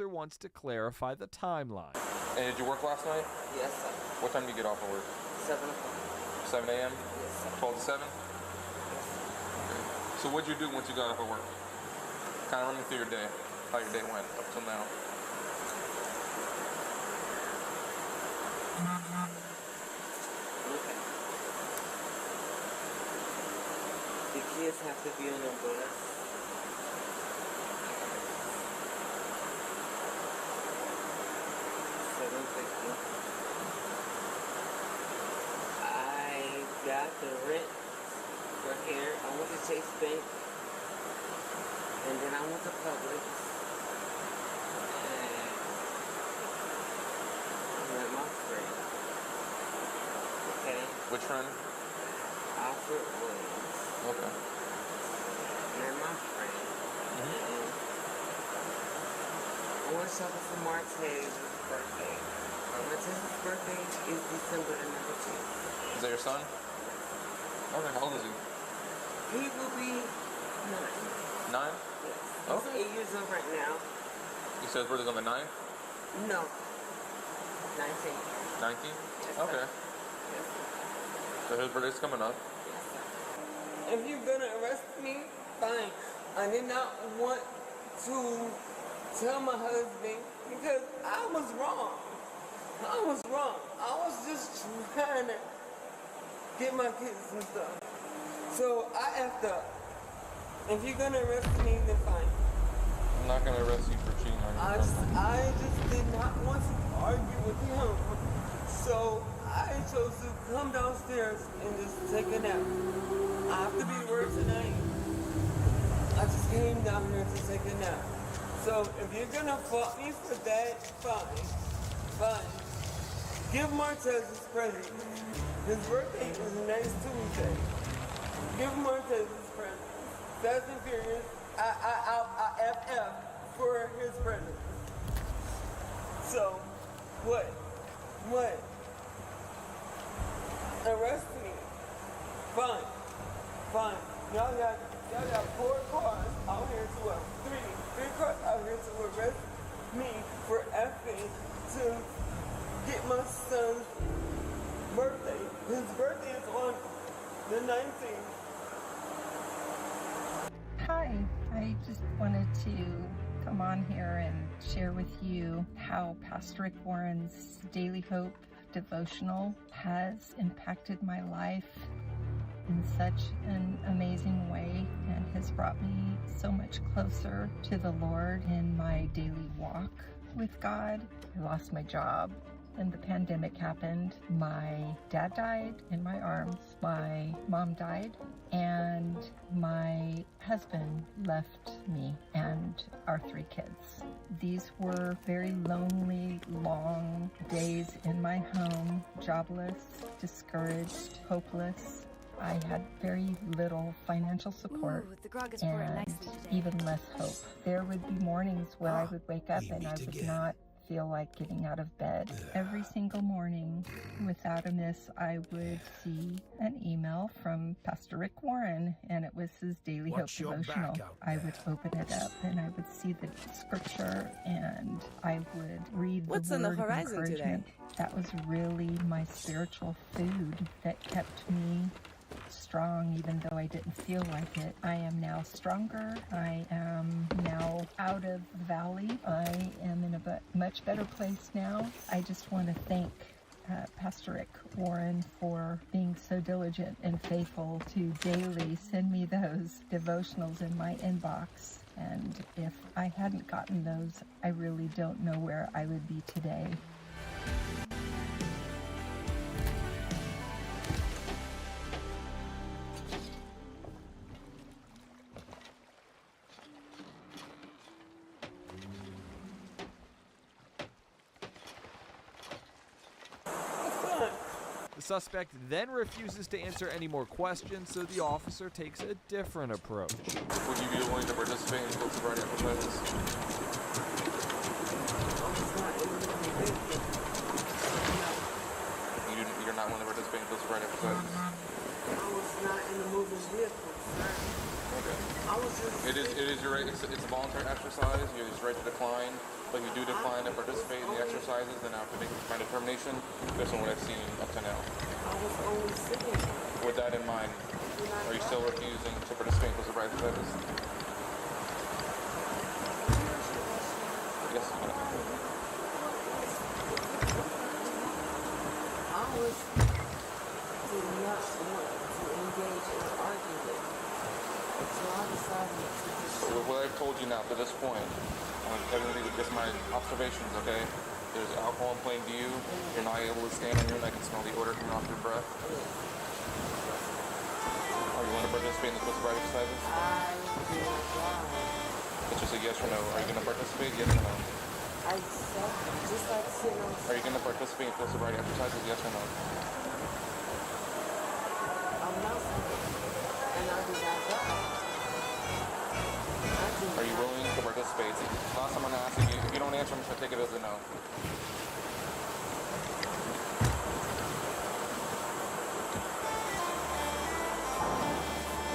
officer wants to clarify the timeline. And did you work last night? Yes, sir. What time did you get off of work? 7 o'clock. 7 a.m.? Yes, sir. 12 to 7? Yes, Okay. So what'd you do once you got off of work? Kind of run me through your day, how your day went up till now. Okay. The kids have to be on the bus. I got the rent for here. I went to Chase Bank, and then I went to Publix, and I met my friend. Okay. Which friend? Alfred Williams. Okay. Met my friend. And I went shopping for Martez's birthday. Martez's birthday is December the 19th. Is that your son? Okay, how old is he? He will be 9. 9? Yes. He's Okay. 8 years old right now. You said his birthday's on the 9th? No. 19. 19th? Yes, Okay. sir. Yes, sir. So his birthday's coming up. Yes, sir. If you're gonna arrest me, fine. I did not want to tell my husband because I was wrong. I was wrong. I was just trying to get my kids and stuff. So I effed up. If you're gonna arrest me, then fine. I'm not gonna arrest you for cheating on your girlfriend. I just did not want to argue with him. So I chose to come downstairs and just take a nap. I have to be at work tonight. I just came down here to take a nap. So if you're gonna fault me for that, fine. Fine. Give Martez his present. His birthday is next Tuesday. Give Martez his present. Fast and Furious, I FF for his present. So, what? What? Arrest me. Fine. Fine. Y'all got 4 cars out here to three cars out here to arrest me for effing to get my son's birthday. His birthday is on the 19th. Hi, I just wanted to come on here and share with you how Pastor Rick Warren's Daily Hope devotional has impacted my life in such an amazing way and has brought me so much closer to the Lord in my daily walk with God. I lost my job and the pandemic happened. My dad died in my arms, my mom died, and my husband left me and our 3 kids. These were very lonely, long days in my home, jobless, discouraged, hopeless. I had very little financial support. Ooh, the grog is and nicely today. even less hope. There would be mornings where I would wake up and I would not feel like getting out of bed. Every single morning, without a miss, I would see an email from Pastor Rick Warren, and it was his Daily Hope devotional. I would open it up and I would see the scripture and I would read the What's word on the of horizon encouragement. today? That was really my spiritual food that kept me strong even though I didn't feel like it. I am now stronger. I am now out of the valley. I am in a much better place now. I just want to thank Pastor Rick Warren for being so diligent and faithful to daily send me those devotionals in my inbox. And if I hadn't gotten those, I really don't know where I would be today. The suspect then refuses to answer any more questions, so the officer takes a different approach. Would you be willing to participate in field sobriety exercises? You're not willing to participate in field sobriety exercises? I was not in the moving vehicle, sir. Okay. I was just... It is your right. It's a voluntary exercise. You have this right to decline. but you do decline to participate in the exercises, then I have to make my determination based on what I've seen up to now. I was only sitting there. With that in mind, are you still refusing to participate in the sobriety exercises? Yes, ma'am. I was did not want to engage in an argument. So I decided to just So with what I've told you now to this point, everything is just my observations, okay? There's alcohol in plain view. You're not able to stand on your own. I can smell the odor coming off your breath. Are you going to participate in the sobriety exercises? I did not. It's just a yes or no. Are you going to participate? Yes or no? I said just like sitting on Are you going to participate in the sobriety exercises? Yes or no? I'm not sitting and I did not drive. Are you willing to participate? Last time I'm asking you, if you don't answer, I'm just going to take it as a no. Are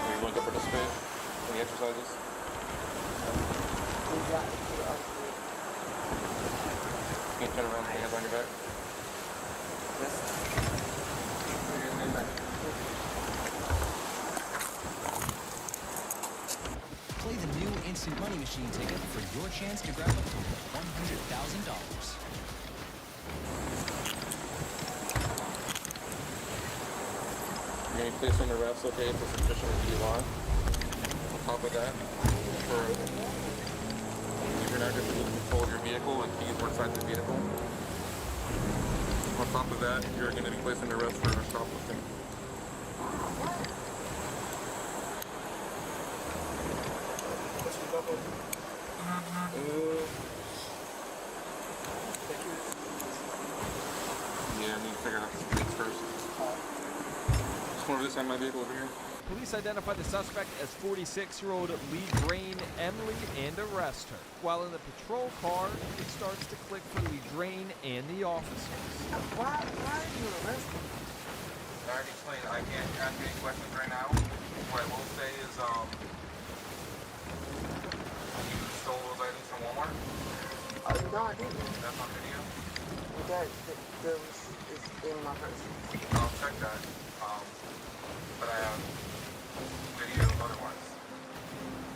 you willing to participate in the exercises? We got to the argument. Can you turn around and put your hands on your back? Play the new Instant Money Machine ticket for your chance to grab up to $100,000. You're going to be placed under arrest, okay, for suspicion of DUI. On top of that, for if you're not going to control of your vehicle and keys were inside the vehicle. On top of that, you're going to be placed under arrest for shoplifting. Yeah, I need to figure out the things first. Just come over this side of my vehicle over here. Police identify the suspect as 46-year-old Lee Drain Emily and arrest her. While in the patrol car, it starts to click for Lee Drain and the officers. Why are you arrested? I already explained, I can't ask you any questions right now. What I will say is, you stole those items from Walmart? No, I didn't. That's on video? That is in my purse. I'll check that. But I have video otherwise.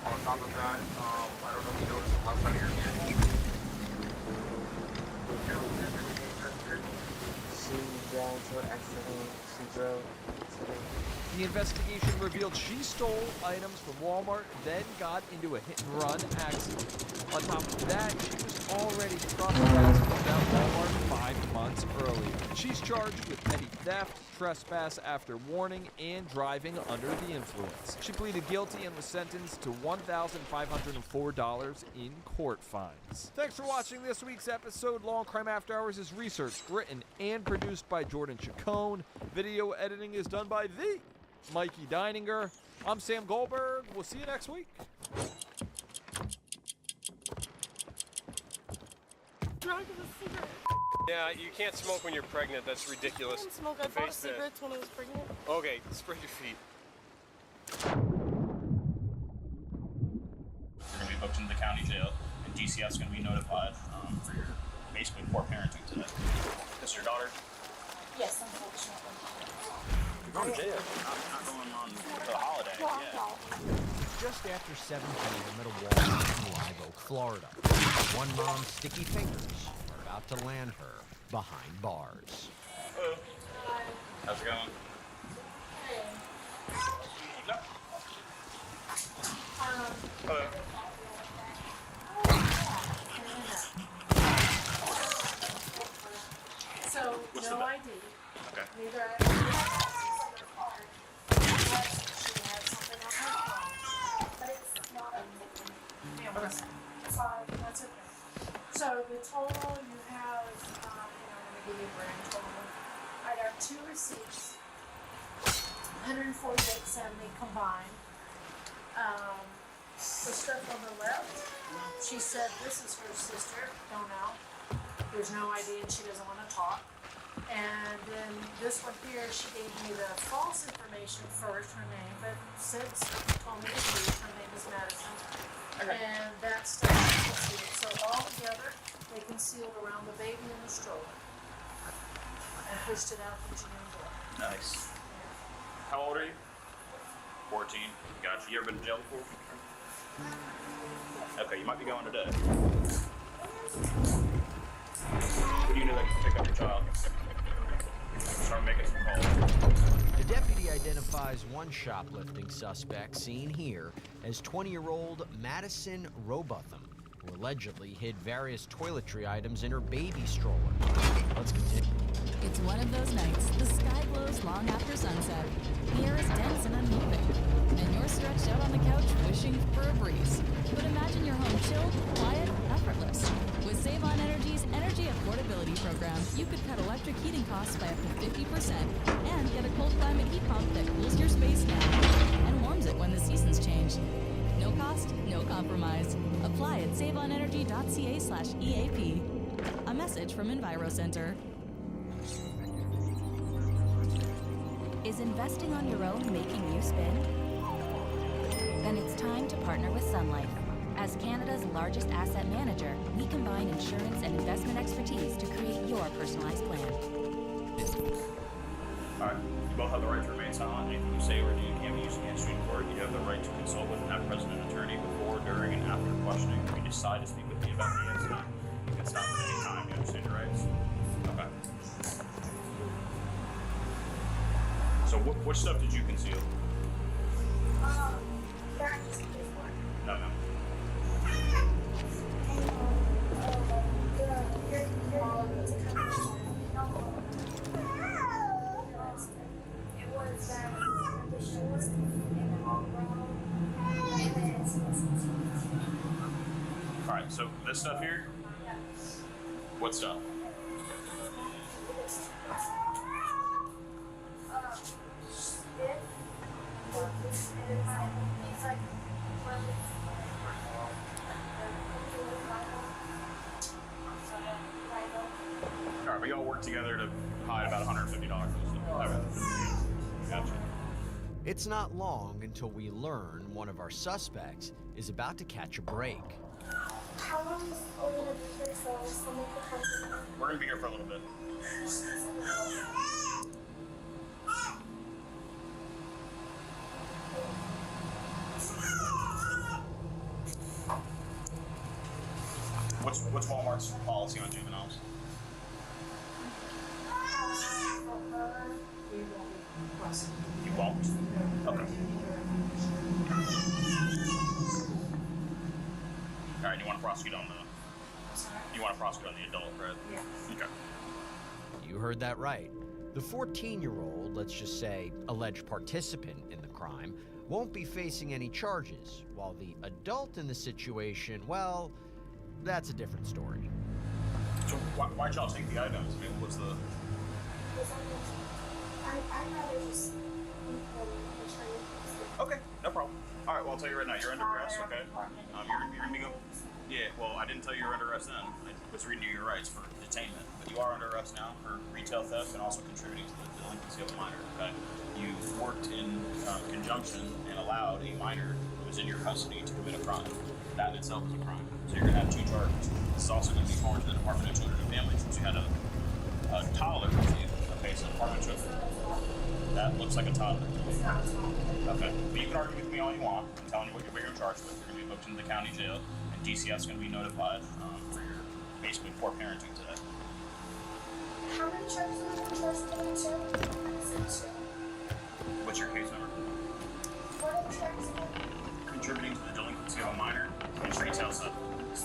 On top of that, I don't know if you noticed the left side of your vehicle. She got into an accident. She drove today. The investigation revealed she stole items from Walmart, then got into a hit-and-run accident. On top of that, she was already trespassing without Walmart 5 months earlier. She's charged with petty theft, trespass after warning, and driving under the influence. She pleaded guilty and was sentenced to $1,504 in court fines. Thanks for watching this week's episode. Long Crime After Hours is researched, written, and produced by Jordan Chacon. Video editing is done by the Mikey Deininger. I'm Sam Goldberg. We'll see you next week. Drunk as a cigarette. Yeah, you can't smoke when you're pregnant. That's ridiculous. I didn't smoke. I bought Face that. cigarettes when I was pregnant. Okay, spread your feet. You're going to be booked into the county jail, and DCF's going to be notified for your basically poor parenting today. This your daughter? Yes, unfortunately. You're going to jail. Not going on the holiday. Yeah. Just after 7 p.m. at a Walmart in Live Oak, Florida, one mom's sticky fingers are about to land her behind bars. Hello. How's it going? No. Hello. So, What's the no bet? ID. Okay. Neither ID. She had something on her phone. But it's not a Fine, that's okay. So the total you have, I'm going to give you a grand total. I got 2 receipts, $148.70 combined. The stuff on the left, she said this is her sister, don't know. There's no ID and she doesn't want to talk. And then this one here, she gave me the false information first, her name, but since told me the truth, her name is Madison. And that's still concealed. So all together, they concealed around the baby in the stroller and pushed it out the June door. Nice. How old are you? 14. Gotcha. You ever been to jail before? Okay, you might be going today. What do you do that can pick up your child? Start making some calls. The deputy identifies one shoplifting suspect seen here as 20-year-old Madison Robotham, who allegedly hid various toiletry items in her baby stroller. Let's continue. It's one of those nights. The sky glows long after sunset. The air is dense and unmoving, and you're stretched out on the couch wishing for a breeze. But imagine your home chilled, quiet, effortless. With Save On Energy's Energy Affordability Program, you could cut electric heating costs by up to 50% and get a cold climate heat pump that cools your space now and warms it when the seasons change. No cost, no compromise. Apply at saveonenergy.ca/EAP. A message from EnviroCenter. Is investing on your own making you spin? Then it's time to partner with Sun Life. As Canada's largest asset manager, we combine insurance and investment expertise to create your personalized plan. Alright, you both have the right to remain silent. Anything you say or do can be used against you in court. You have the right to consult with and have present an attorney before, during, and after questioning. If you decide to speak with me about the incident, you can stop at any time. You understand your rights? Okay. So which stuff did you conceal? No. Alright, so this stuff here? What stuff? Alright, we all work together to hide about $150 for this stuff. Gotcha. It's not long until we learn one of our suspects is about to catch a break. How long is it going to be here for? Someone could come in. We're gonna be here for a little bit. What's Walmart's policy on juveniles? You won't? Okay. Alright, you want to prosecute on the adult, right? Yeah. Okay. You heard that right. The 14-year-old, let's just say alleged participant in the crime, won't be facing any charges, while the adult in the situation, well, that's a different story. So why'd y'all take the items? I mean, what's the... I'd rather just Okay, no problem. All right, well, I'll tell you right now, you're under arrest, okay? You're going to go... Yeah, well, I didn't tell you you're under arrest then. I was reading you your rights for detainment. But you are under arrest now for retail theft and also contributing to the delinquency of a minor, okay? You worked in conjunction and allowed a minor who was in your custody to commit a crime. That in itself is a crime. So you're going to have 2 charges. This is also going to be forwarded to the Department of Children and Families since you had a toddler with you. Okay, so Department of Children. That looks like a toddler. Okay, but you can argue with me all you want. I'm telling you what you're charged with. You're going to be booked into the county jail, and DCF's going to be notified for your basically poor parenting today. How many charges are you charged with? What's your case number? What are the charges again? Contributing to the delinquency of a minor and retail theft. As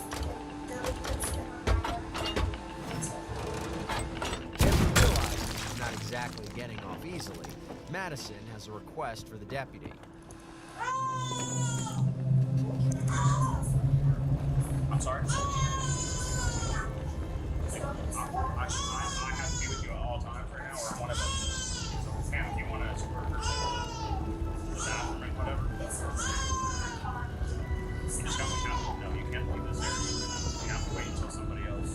we realize she's not exactly getting off easily, Madison has a request for the deputy. I'm sorry? I have to be with you at all times right now, or one of us. So, Sam, if you want to escort her to the bathroom and whatever, you just no, you can't leave this area. You have to wait until somebody else.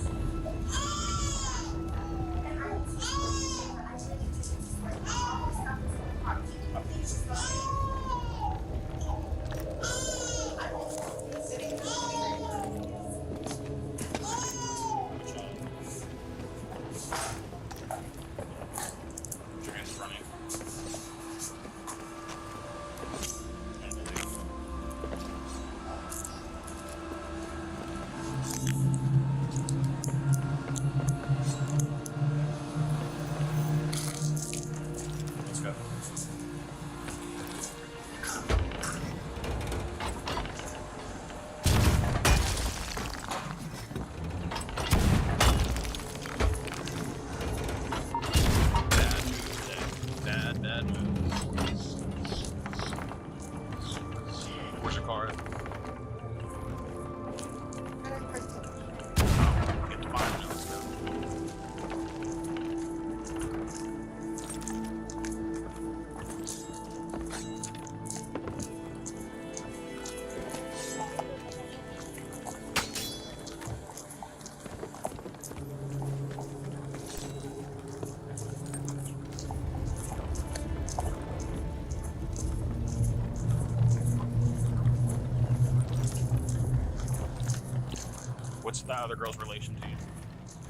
that other girl's relation to you?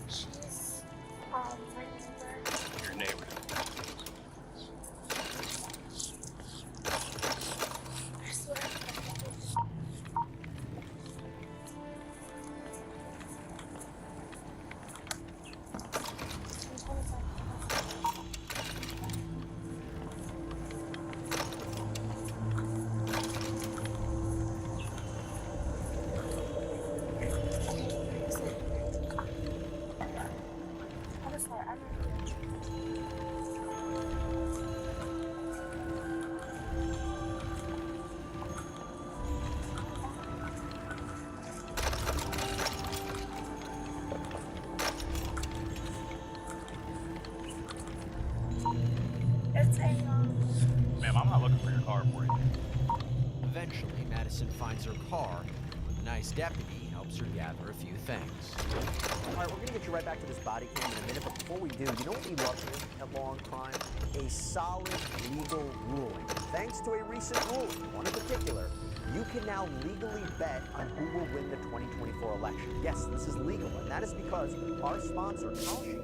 She's my neighbor. Your neighbor. I swear. Ma'am, I'm not looking for your car for you. Eventually, Madison finds her car. A nice deputy helps her gather a few things. All right, we're going to get you right back to this body cam in a minute, but before we do, you know what we love here at Law and Crime? A solid legal ruling. Thanks to a recent ruling, one in particular, you can now legally bet on who will win the 2024 election. Yes, this is legal, and that is because our sponsor, Kalshi,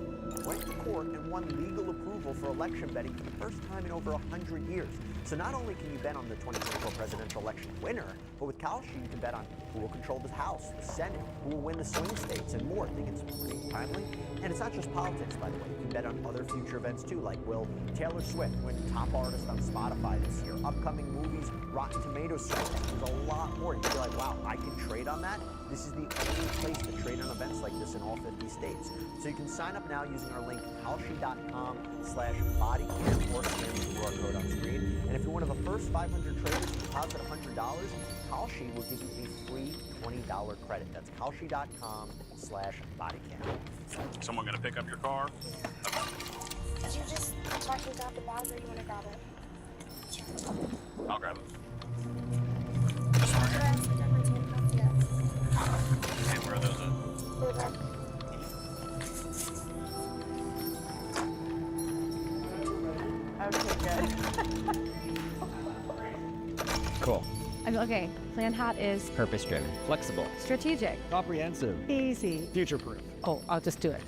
went to court and won legal approval for election betting for the first time in over 100 years. So not only can you bet on the 2024 presidential election winner, but with Kalshi you can bet on who will control the House, the Senate, who will win the swing states, and more. I think it's pretty timely. And it's not just politics, by the way. You can bet on other future events too, like will Taylor Swift win top artist on Spotify this year, upcoming movies, Rotten Tomatoes scores. There's a lot more. You feel like, wow, I can trade on that. This is the only place to trade on events like this in all 50 states. So you can sign up now using our link, kalshi.com/bodycam, or scan the QR code on screen. And if you're one of the first 500 traders to deposit $100, Kalshi will give you a free $20 credit. That's kalshi.com/bodycam. Someone gonna pick up your car? Did you just let me grab the bag or you want to grab it? I'll grab it. Should I ask the difference in cups yet? And where are those at? Cool. Okay, Plan Hat is Purpose-driven. Flexible. strategic, Comprehensive. easy, Future-proof. oh, I'll just do it,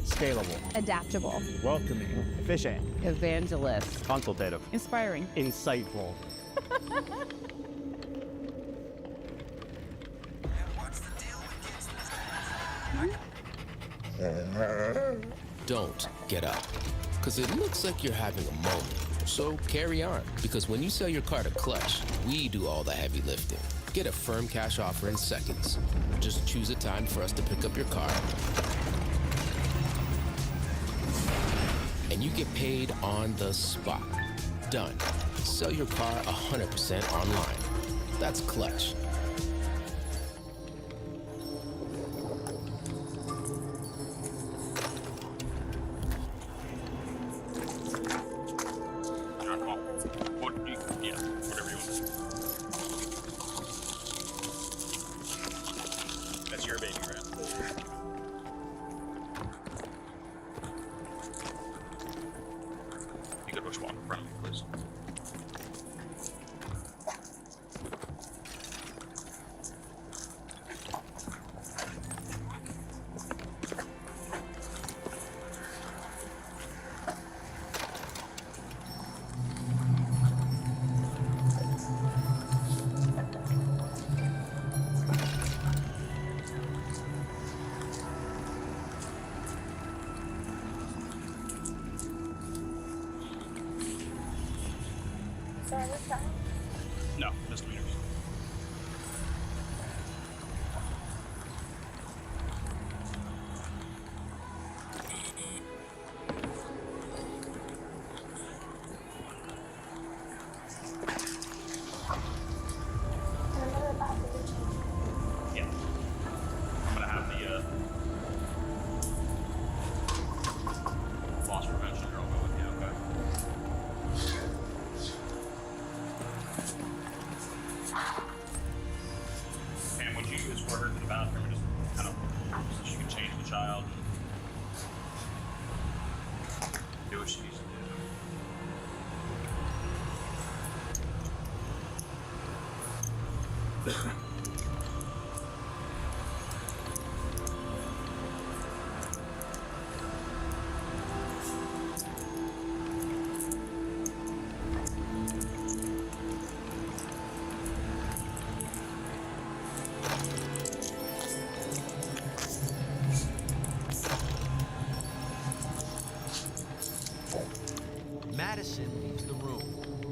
Scalable. adaptable, Welcoming. Efficient. evangelist, Consultative. inspiring. Insightful. Don't get up, because it looks like you're having a moment. So carry on, because when you sell your car to Clutch, we do all the heavy lifting. Get a firm cash offer in seconds. Just choose a time for us to pick up your car, and you get paid on the spot. Done. Sell your car 100% online. That's Clutch. That's your baby, right? You could push walk in front of me, please. Sorry, what's that? No, misdemeanors. Remember about the routine? Yeah. I'm gonna have the loss prevention girl go with you, okay? And would you escort her to the bathroom and just kind of so she can change the child and do what she needs to do? Madison leaves the room,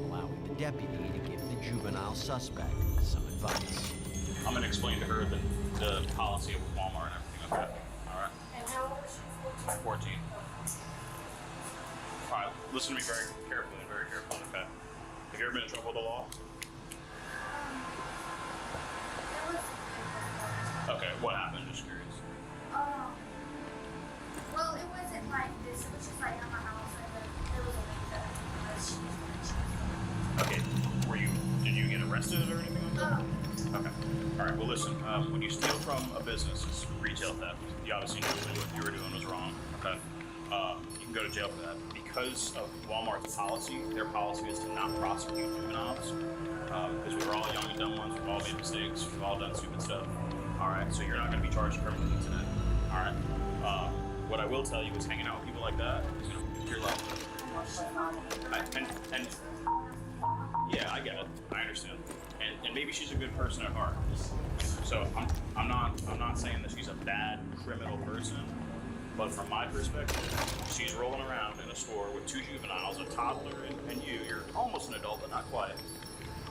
allowing the deputy to give the juvenile suspect some advice. I'm gonna explain to her the policy of Walmart and everything, okay? Alright? And how old is she? 14. Alright, listen to me very carefully, okay? Have you ever been in trouble with the law? Okay, what happened? Just curious. Well, it wasn't like this. It was just like at my house, and then there was a lady that Okay, did you get arrested or anything like that? Okay. Alright, well listen, when you steal from a business, it's retail theft. You obviously knew what you were doing was wrong, okay? You can go to jail for that. Because of Walmart's policy, their policy is to not prosecute juveniles. Because we were all young and dumb ones, we've all made mistakes, we've all done stupid stuff. Alright, so you're not going to be charged criminally today. Alright? What I will tell you is hanging out with people like that is going to your life. And yeah, I get it. I understand. And maybe she's a good person at heart. So I'm not saying that she's a bad criminal person, but from my perspective, she's rolling around in a store with 2 juveniles, a toddler, and you. You're almost an adult, but not quite.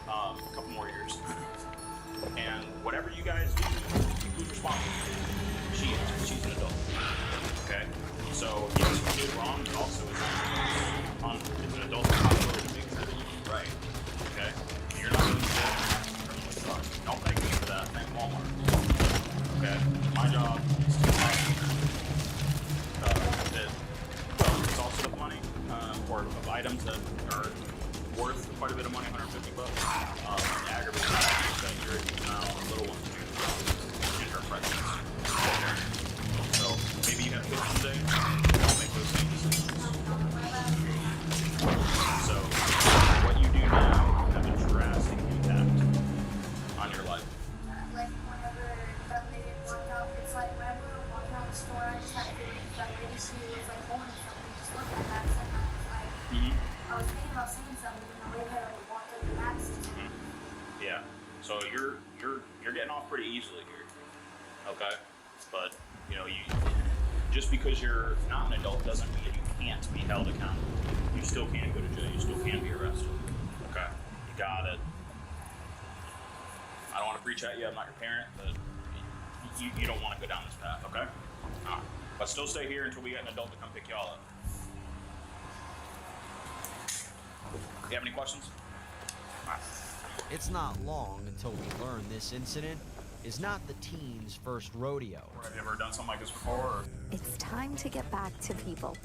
A couple more years. And whatever you guys do, who's responsible? She is. She's an adult. Okay? So, yes, you did wrong, but also it's an adult responsibility to make sure that you do right. Okay? You're not going to get criminally charged. Don't thank me for that. Thank Walmart. Okay? My job is to prosecute it's also the money or of items that are worth quite a bit of money, $150. The aggravated that you're a juvenile, a little one in her presence. So maybe you have kids someday. Don't make those same decisions. So what you do now have a drastic impact on your life. Like whenever that lady walked out, it's like whenever we were walking out the store, I just had a feeling that lady, she was like holding something, just looking at that, and I was like, I was thinking about saying something, and the lady had like walked up the max. Yeah. So you're getting off pretty easily here. Okay? But you know, just because you're not an adult doesn't mean you can't be held accountable. You still can go to jail, you still can be arrested. Okay? You got it. I don't want to preach at you, I'm not your parent, but you don't want to go down this path, okay? Alright. But still stay here until we get an adult to come pick y'all up. You have any questions? Alright. It's not long until we learn this incident is not the teen's first rodeo. Have you ever done something like this before? Or? It's time to get back to people.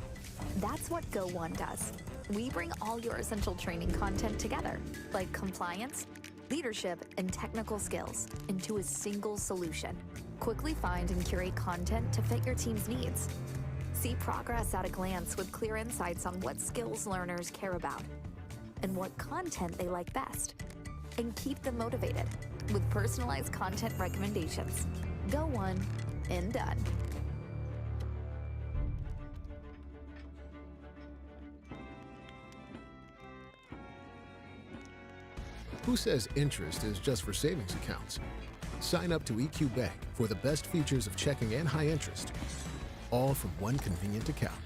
That's what Go One does. We bring all your essential training content together, like compliance, leadership, and technical skills, into a single solution. Quickly find and curate content to fit your team's needs. See progress at a glance with clear insights on what skills learners care about and what content they like best. And keep them motivated with personalized content recommendations. Go One and done. Who says interest is just for savings accounts? Sign up to EQ Bank for the best features of checking and high interest, all from one convenient account.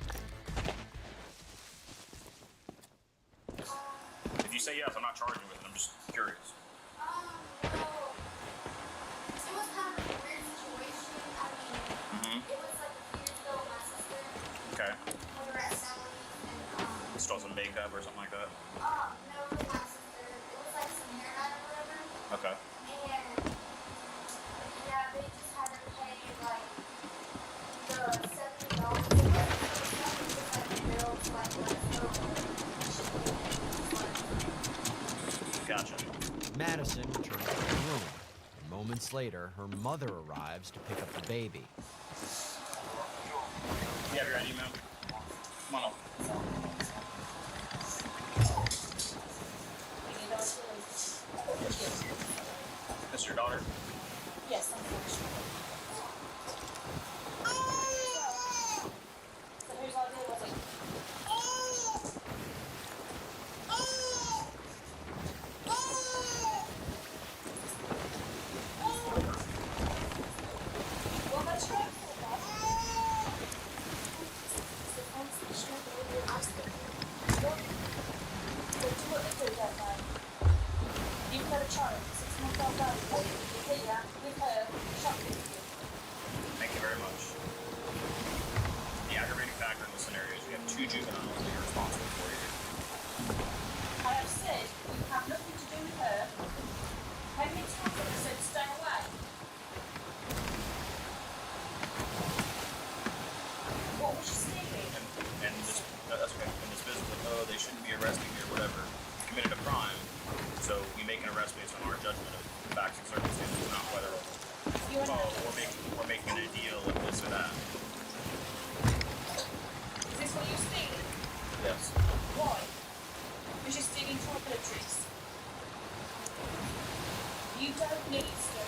If you say yes, I'm not charging with it. I'm just curious. Okay. Stole some makeup or something like that? No, it was my sister. It was like some hair dye or whatever. Okay. And yeah, they just had to pay like the $70. Gotcha. Madison returns to the room. Moments later, her mother arrives to pick up the baby. You have your ID, ma'am? Come on up. That's your daughter? Yes, unfortunately. So here's all I did was like, what about you? juvenile will be responsible for you. I have said you have nothing to do with her. How many times have I said stay away? What was she stealing? And this, that's okay. In this business of, oh, they shouldn't be arresting me or whatever, you committed a crime, so we make an arrest based on our judgment of facts and circumstances, not whether, well, we're making a deal with this or that. Is this what you're stealing? Yes. Why? Because you're stealing toiletries. You don't need stuff.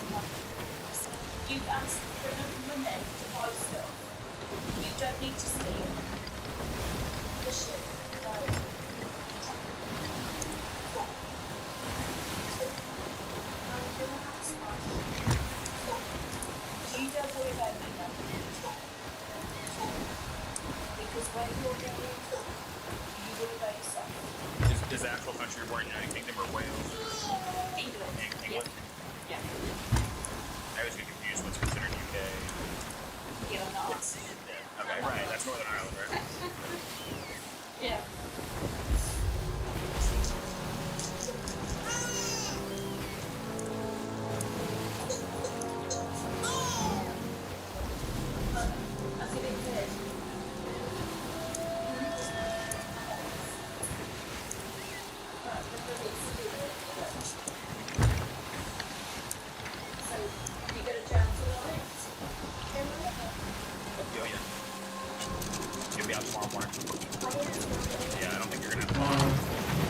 You've asked for enough money to buy stuff. You don't need to steal. The shit. You don't worry about me now. Because when you're going, you worry about yourself. Is the actual country you're born in United Kingdom or Wales? England. England? Yeah. I always get confused what's considered UK. You're not. Yeah. Okay, right. That's Northern Ireland, right? Yeah. I think it did. So, you got a chance to on it? Oh, yeah. You'll be out tomorrow morning. Yeah, I don't think you're gonna have a bond.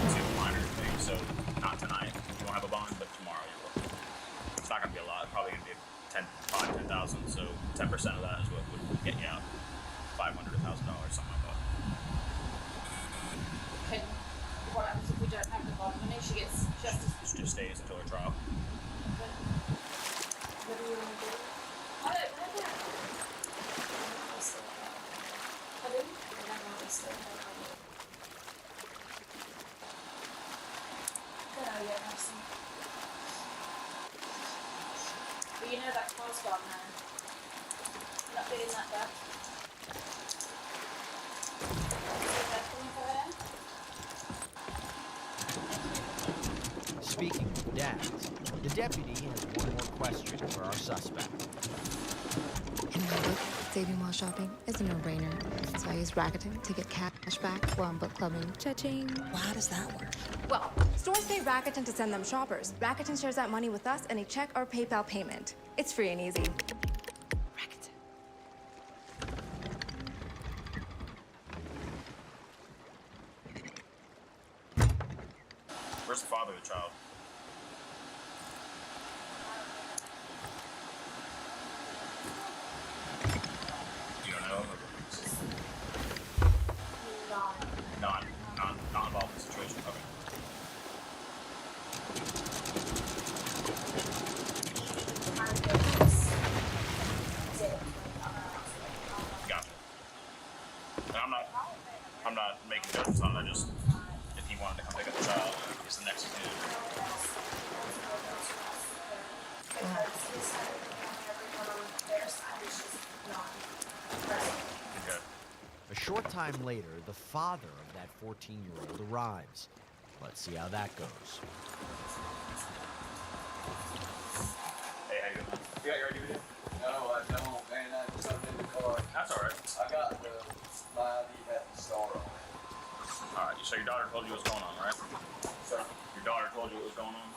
It's a minor thing, so not tonight. You won't have a bond, but tomorrow you will. It's not gonna be a lot. Probably gonna be 10,000. So 10% of that is what would get you out. $500 to $1,000, something like that. Okay. What happens if we don't have the bond money? She gets justice. She just stays until her trial. What do you want to do? I don't know. I don't know. But you know that car's gone now. You're not feeling that bad. Is that coming for her? Speaking of dads, the deputy has one more question for our suspect. You know what? Saving while shopping is a no-brainer. So I use Rakuten to get cash back while I'm book clubbing. Cha-ching. Well, how does that work? Well, stores pay Rakuten to send them shoppers. Rakuten shares that money with us in a check or PayPal payment. It's free and easy. Where's the father of the child? You don't know? Not involved in the situation. Okay. Gotcha. And I'm not making judgments on it. I just, if he wanted to come pick up the child, he's the next dude. Okay. A short time later, the father of that 14-year-old arrives. Let's see how that goes. Hey, how you doing? You got your ID with you? No, I don't, man. I just up in the car. That's alright. I got my ID had the star on it. Alright, so your daughter told you what's going on, right? Sir? Your daughter told you what was going on?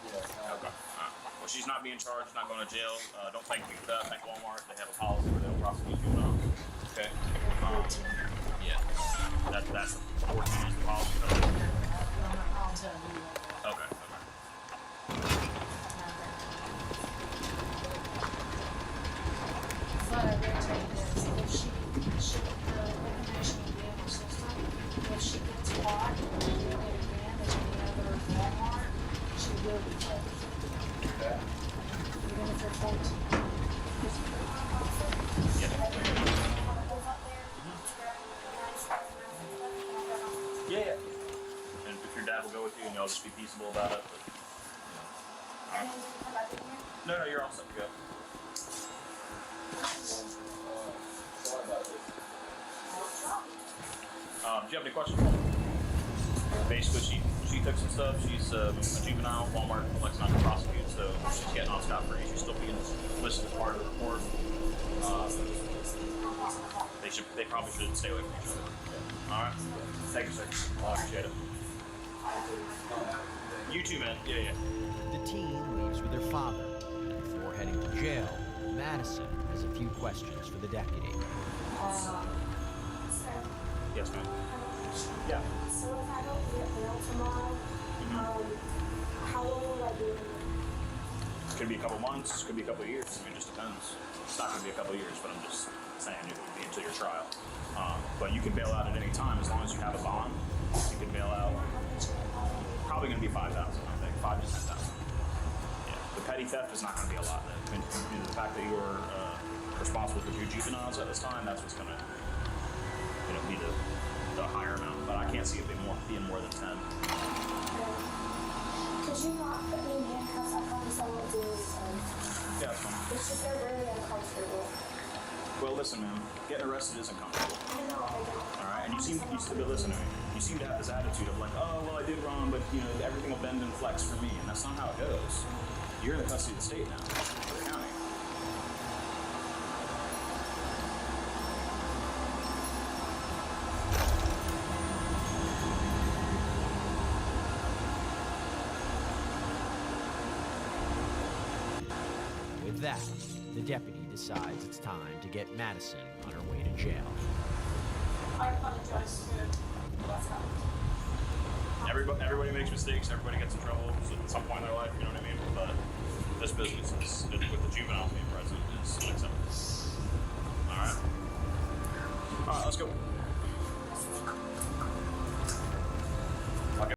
Yes. Okay. Alright. Well, she's not being charged, not going to jail. Don't thank me for that. Thank Walmart. They have a policy where they'll prosecute you. Okay? Yeah. That's 14 is the policy. Okay. What I will tell you is, if she the information you gave her sister, if she gets caught and doing it again at any other Walmart, she will be charged. Even if they're 14. Yeah. And if your dad will go with you and y'all just be peaceable about it. But, No, you're all set to go. Sorry about this. Do you have any questions? Basically, she took some stuff. She's a juvenile. Walmart elects not to prosecute, so she's getting off scot free. She's still being listed as part of the report. They probably should stay away from each other. Yeah. All right. Thank you, sir. I appreciate it. You too, man. Yeah. The teen leaves with her father. Before heading to jail, Madison has a few questions for the deputy. Yes, ma'am. Yeah. So if I don't get bail tomorrow, how long will I be in there? Could be a couple months, could be a couple of years. I mean, it just depends. It's not going to be a couple of years, but I'm just saying it would be until your trial. But you can bail out at any time as long as you have a bond. You can bail out. Probably going to be $5,000, I think, $5,000 to $10,000. Yeah. The petty theft is not going to be a lot. I mean, the fact that you were responsible for 2 juveniles at this time, that's what's going to, be the higher amount. But I can't see it being more than 10. Could you not put me in handcuffs? I promise I won't do anything. Yeah, that's fine. It's just they're really uncomfortable. Well, listen, man. Getting arrested isn't comfortable. I know, I don't. All right, and you seem to be listening to me. You seem to have this attitude of like, oh, well, I did wrong, but everything will bend and flex for me, and that's not how it goes. You're in the custody of the state now, or the county. With that, the deputy decides it's time to get Madison on her way to jail. I apologize for what's happened. Everybody makes mistakes. Everybody gets in trouble at some point in their life. You know what I mean? But this business is, with the juveniles being present, is unacceptable.